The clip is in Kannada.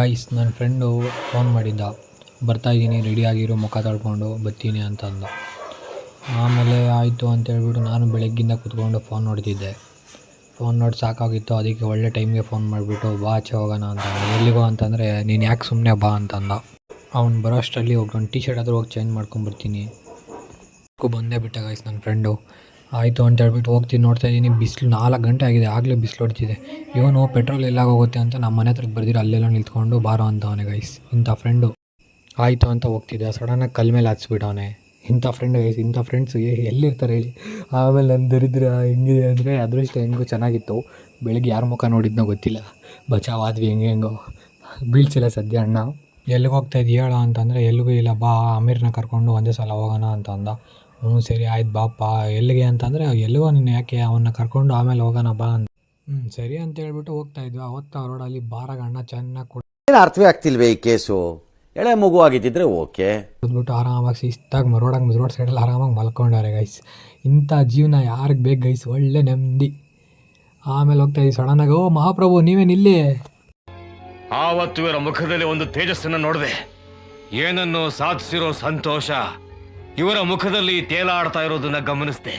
ಗೈಸ್ ನನ್ನ ಫ್ರೆಂಡು ಫೋನ್ ಮಾಡಿದ್ದ, ಬರ್ತಾಯಿದ್ದೀನಿ ರೆಡಿಯಾಗಿರೋ, ಮುಖ ತೊಳ್ಕೊಂಡು ಬರ್ತೀನಿ ಅಂತಂದ. ಆಮೇಲೆ ಆಯಿತು ಅಂತೇಳ್ಬಿಟ್ಟು ನಾನು ಬೆಳಗ್ಗಿಂದ ಕೂತ್ಕೊಂಡು ಫೋನ್ ನೋಡ್ತಿದ್ದೆ. ಫೋನ್ ನೋಡಿ ಸಾಕಾಗಿತ್ತು, ಅದಕ್ಕೆ ಒಳ್ಳೆ ಟೈಮ್ಗೆ ಫೋನ್ ಮಾಡಿಬಿಟ್ಟು ಬಾ ಆಚೆ ಹೋಗೋಣ ಅಂತ. ಎಲ್ಲಿಗೋ ಅಂತಂದರೆ ನೀನು ಯಾಕೆ ಸುಮ್ಮನೆ ಬಾ ಅಂತಂದ. ಅವ್ನು ಬರೋ ಅಷ್ಟರಲ್ಲಿ ಒಂದು ಟೀ ಶರ್ಟ್ ಆದರೂ ಹೋಗಿ ಚೇಂಜ್ ಮಾಡ್ಕೊಂಬರ್ತೀನಿ. ಬಂದೇ ಬಿಟ್ಟ ಗೈಸ್ ನನ್ನ ಫ್ರೆಂಡು. ಆಯಿತು ಅಂತೇಳ್ಬಿಟ್ಟು ಹೋಗ್ತೀನಿ, ನೋಡ್ತಾಯಿದ್ದೀನಿ ಬಿಸಿಲು 4 ಗಂಟೆ ಆಗಿದೆ, ಆಗಲೇ ಬಿಸಿಲು ಹೊಡಿತಿದೆ. ಇವನು ಪೆಟ್ರೋಲ್ ಎಲ್ಲಾಗೋಗುತ್ತೆ ಅಂತ ನಮ್ಮ ಮನೆ ಹತ್ರಕ್ಕೆ ಬರ್ದಿರೋ ಅಲ್ಲೆಲ್ಲ ನಿಂತ್ಕೊಂಡು ಬಾರೋ ಅಂತವನೇ ಗೈಸ್ ಇಂಥ ಫ್ರೆಂಡು. ಆಯಿತು ಅಂತ ಹೋಗ್ತಿದ್ದೆ, ಸಡನ್ನಾಗಿ ಕಲ್ ಮೇಲೆ ಹಚ್ಬಿಟ್ಟವನೆ. ಇಂಥ ಫ್ರೆಂಡ್ ಗೈಸ್, ಇಂಥ ಫ್ರೆಂಡ್ಸು ಎಲ್ಲಿರ್ತಾರೆ ಹೇಳಿ. ಆಮೇಲೆ ನನ್ನ ದರಿದ್ರ ಹೆಂಗಿದೆ ಅಂದರೆ ಅದೃಷ್ಟ ಹೆಂಗೂ ಚೆನ್ನಾಗಿತ್ತು. ಬೆಳಗ್ಗೆ ಯಾರ ಮುಖ ನೋಡಿದ್ನೋ ಗೊತ್ತಿಲ್ಲ, ಬಚಾವಾದ್ವಿ ಹೆಂಗೋ ಬೀಳ್ಸಿಲ್ಲ ಸದ್ಯ ಅಣ್ಣ. ಎಲ್ಲಿಗೆ ಹೋಗ್ತಾಯಿದ್ದು ಹೇಳ ಅಂತಂದರೆ ಎಲ್ಲಿಗೂ ಇಲ್ಲ, ಬಾ ಅಮೀರ್ನ ಕರ್ಕೊಂಡು ಒಂದೇ ಸಲ ಹೋಗೋಣ ಅಂತ ಅಂದ. ಸರಿ ಆಯ್ತು ಬಾಪ್ಪ. ಎಲ್ಲಿಗೆ ಅಂತಂದರೆ ಎಲ್ಲಿಗೋ, ನೀನು ಯಾಕೆ ಅವನ್ನ ಕರ್ಕೊಂಡು ಆಮೇಲೆ ಹೋಗೋಣ ಬಾ ಅಂತ. ಸರಿ ಅಂತ ಹೇಳ್ಬಿಟ್ಟು ಹೋಗ್ತಾಯಿದ್ವಿ. ಅವತ್ತು ರೋಡಲ್ಲಿ ಬಾರಾಗ ಅಣ್ಣ ಚೆನ್ನಾಗಿ ಅರ್ಥವೇ ಆಗ್ತಿಲ್ವೇ ಈ ಕೇಸು. ಎಳೆ ಮಗು ಆಗಿದ್ದಿದ್ರೆ ಓಕೆ, ಕುಡಿದ್ಬಿಟ್ಟು ಆರಾಮಾಗಿ ಶಿಸ್ತಾಗಿ ರೋಡ್ ಸೈಡಲ್ಲಿ ಆರಾಮಾಗಿ ಮಲ್ಕೊಂಡವ್ರೆ ಗೈಸ್. ಇಂಥ ಜೀವನ ಯಾರಿಗೆ ಬೇಕು ಗೈಸ್, ಒಳ್ಳೆ ನೆಮ್ಮದಿ. ಆಮೇಲೆ ಹೋಗ್ತಾಯಿದ್ವಿ ಸಡನ್ನಾಗಿ, ಓ ಮಹಾಪ್ರಭು ನೀವೇನಿಲ್ಲಿ? ಆವತ್ತು ಇವರ ಮುಖದಲ್ಲಿ ಒಂದು ತೇಜಸ್ಸನ್ನು ನೋಡಿದೆ. ಏನನ್ನು ಸಾಧಿಸಿರೋ ಸಂತೋಷ ಇವರ ಮುಖದಲ್ಲಿ ತೇಲಾಡ್ತಾ ಇರೋದನ್ನ ಗಮನಿಸಿದೆ.